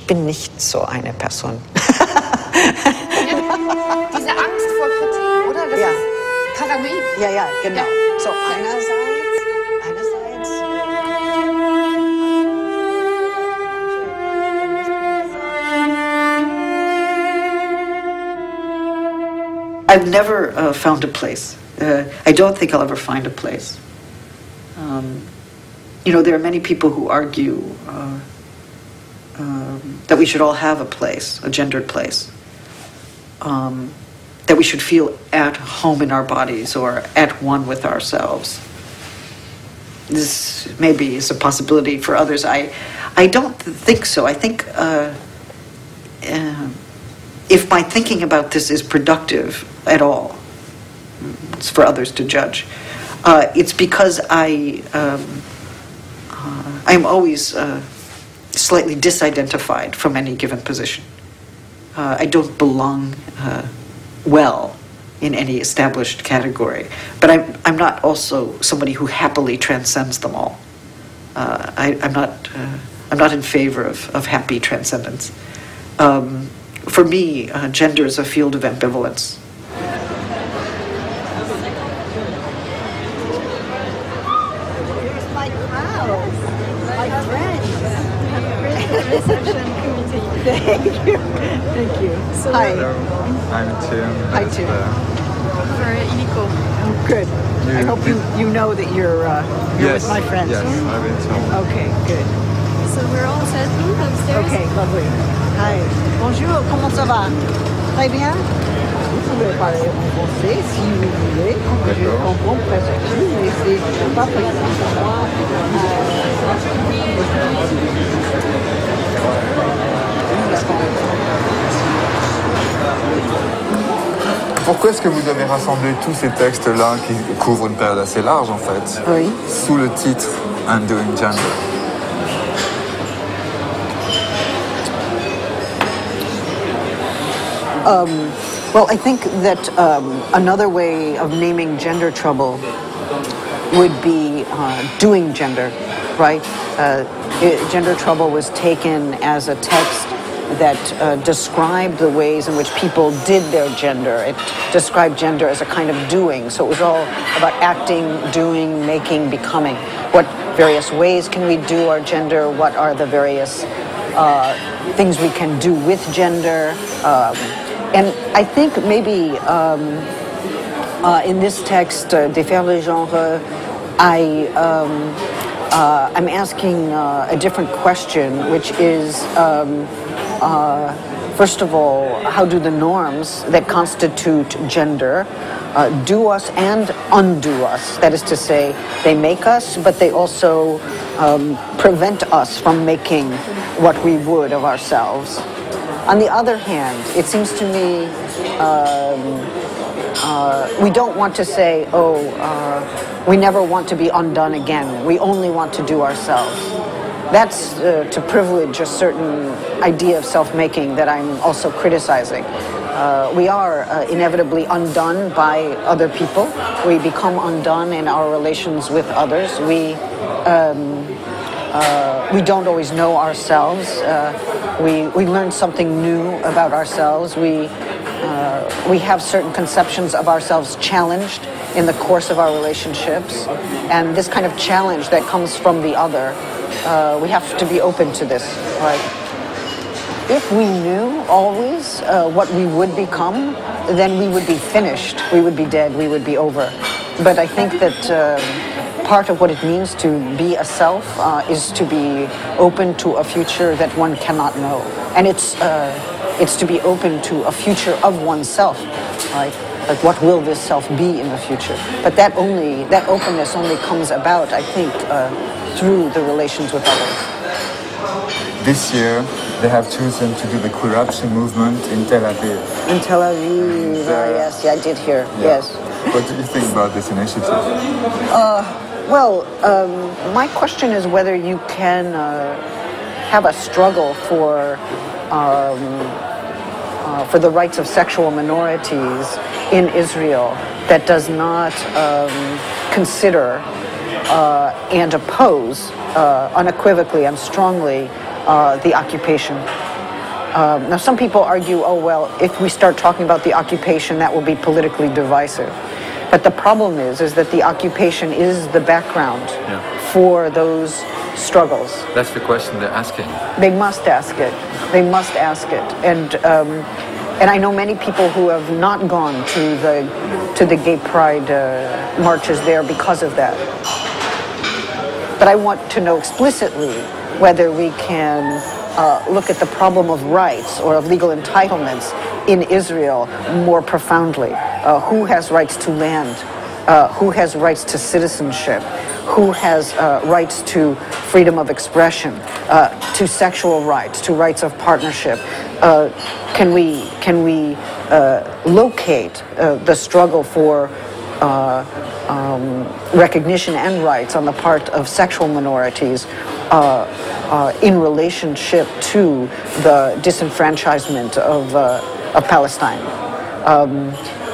bin nicht so eine Person. Diese Angst vor Kritik, oder? Das ja. ist paranoid. Ja, ja, genau. Ja. So einerseits I've never found a place. I don't think I'll ever find a place. You know, there are many people who argue that we should all have a place, a gendered place. That we should feel at home in our bodies or at one with ourselves. This maybe is a possibility for others. I don't think so. I think if my thinking about this is productive at all, it's for others to judge. It's because I'm always slightly disidentified from any given position. I don't belong well in any established category, but I'm not also somebody who happily transcends them all. I'm not in favor of happy transcendence. For me, gender is a field of ambivalence. Here's my crowd, my friends. Reception committee. Thank you. Thank you. So hi. Hello, I'm Tim. Hi, Tim. For Iliko. Oh, good. I hope you know that you're yes, with my friends. Yes, I've been told. Okay, good. So we're all settled upstairs? Okay, lovely. Hi. Bonjour, comment ça va? Très bien? Vous pouvez parler en français si vous voulez. Je comprends presque tout, mais c'est pas possible pour moi. Pourquoi est-ce que vous avez rassemblé tous ces textes-là qui couvrent une période assez large, en fait, oui, sous le titre Undoing Gender? Well, I think that another way of naming gender trouble would be doing gender, right? Gender trouble was taken as a text that described the ways in which people did their gender. It described gender as a kind of doing. So it was all about acting, doing, making, becoming. What various ways can we do our gender? What are the various things we can do with gender? And I think maybe in this text, De faire le genre, I'm asking a different question, which is, first of all, how do the norms that constitute gender do us and undo us? That is to say, they make us, but they also prevent us from making what we would of ourselves. On the other hand, it seems to me we don't want to say, we never want to be undone again. We only want to do ourselves. That's to privilege a certain idea of self-making that I'm also criticizing. We are inevitably undone by other people. We become undone in our relations with others. We don't always know ourselves. We learn something new about ourselves. We have certain conceptions of ourselves challenged in the course of our relationships. And this kind of challenge that comes from the other, we have to be open to this, right? If we knew always what we would become, then we would be finished. We would be dead. We would be over. But I think that part of what it means to be a self is to be open to a future that one cannot know. And it's to be open to a future of oneself, right? Like, what will this self be in the future? But that openness only comes about, I think, through the relations with others. This year, they have chosen to do the corruption movement in Tel Aviv. In Tel Aviv, yes, I did hear, yeah. yes. What do you think about this initiative? Well, my question is whether you can have a struggle for the rights of sexual minorities in Israel that does not consider and oppose unequivocally and strongly the occupation. Now, some people argue, oh, well, if we start talking about the occupation, that will be politically divisive. But the problem is that the occupation is the background for those struggles. That's the question they're asking. They must ask it. They must ask it. And I know many people who have not gone to the gay pride marches there because of that. But I want to know explicitly whether we can look at the problem of rights or of legal entitlements in Israel more profoundly. Who has rights to land? Who has rights to citizenship? Who has rights to freedom of expression, to sexual rights, to rights of partnership? Can we locate the struggle for recognition and rights on the part of sexual minorities in relationship to the disenfranchisement of Palestine?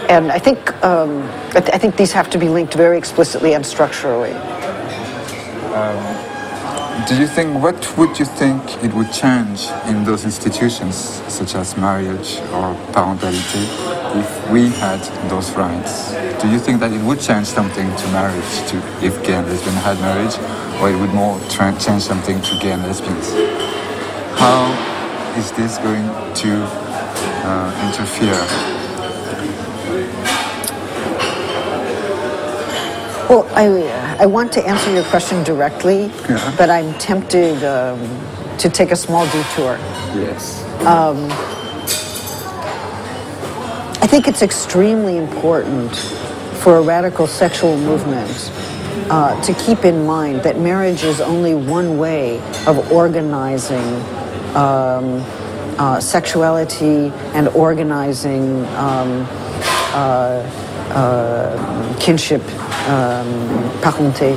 And I think these have to be linked very explicitly and structurally. Do you think, what would you think it would change in those institutions, such as marriage or parentality, if we had those rights? Do you think that it would change something to marriage, if gay and lesbian had marriage, or it would more change something to gay and lesbians? How is this going to interfere? Well, I want to answer your question directly, but I'm tempted to take a small detour. Yes. I think it's extremely important for a radical sexual movement to keep in mind that marriage is only one way of organizing sexuality and organizing kinship, parenté.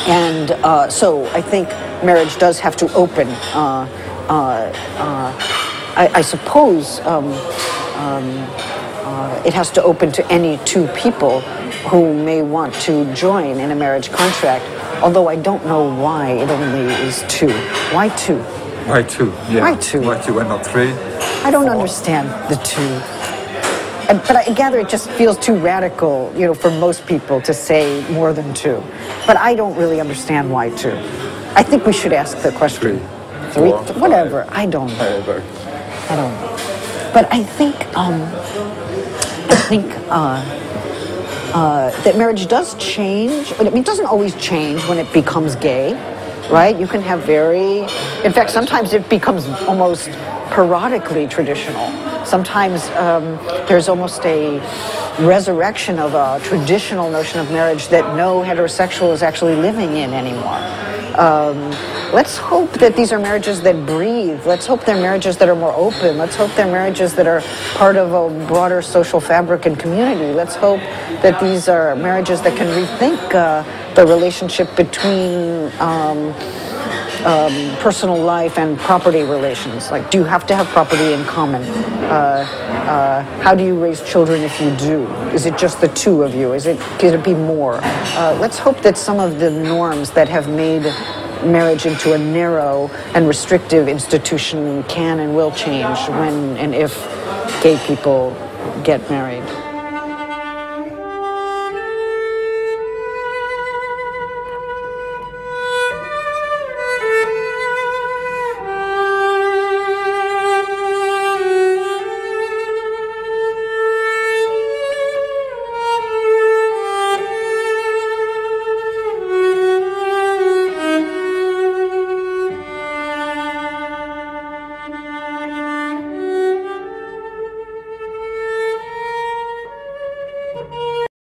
And so I think marriage does have to open. I suppose it has to open to any two people who may want to join in a marriage contract, although I don't know why it only is two. Why two? Why two? Yeah. Why two? Why two and not three? I don't understand the two. But I gather it just feels too radical, for most people to say more than two. But I don't really understand why two. I think we should ask the question. Three, whatever. I don't know. But I think that marriage does change. I mean, it doesn't always change when it becomes gay, right? You can have in fact, sometimes it becomes almost parodically traditional. Sometimes there's almost a resurrection of a traditional notion of marriage that no heterosexual is actually living in anymore. Let's hope that these are marriages that breathe. Let's hope they're marriages that are more open. Let's hope they're marriages that are part of a broader social fabric and community. Let's hope that these are marriages that can rethink the relationship between personal life and property relations. Like, do you have to have property in common? How do you raise children if you do? Is it just the two of you? Could it be more? Let's hope that some of the norms that have made marriage into a narrow and restrictive institution can and will change when and if gay people get married.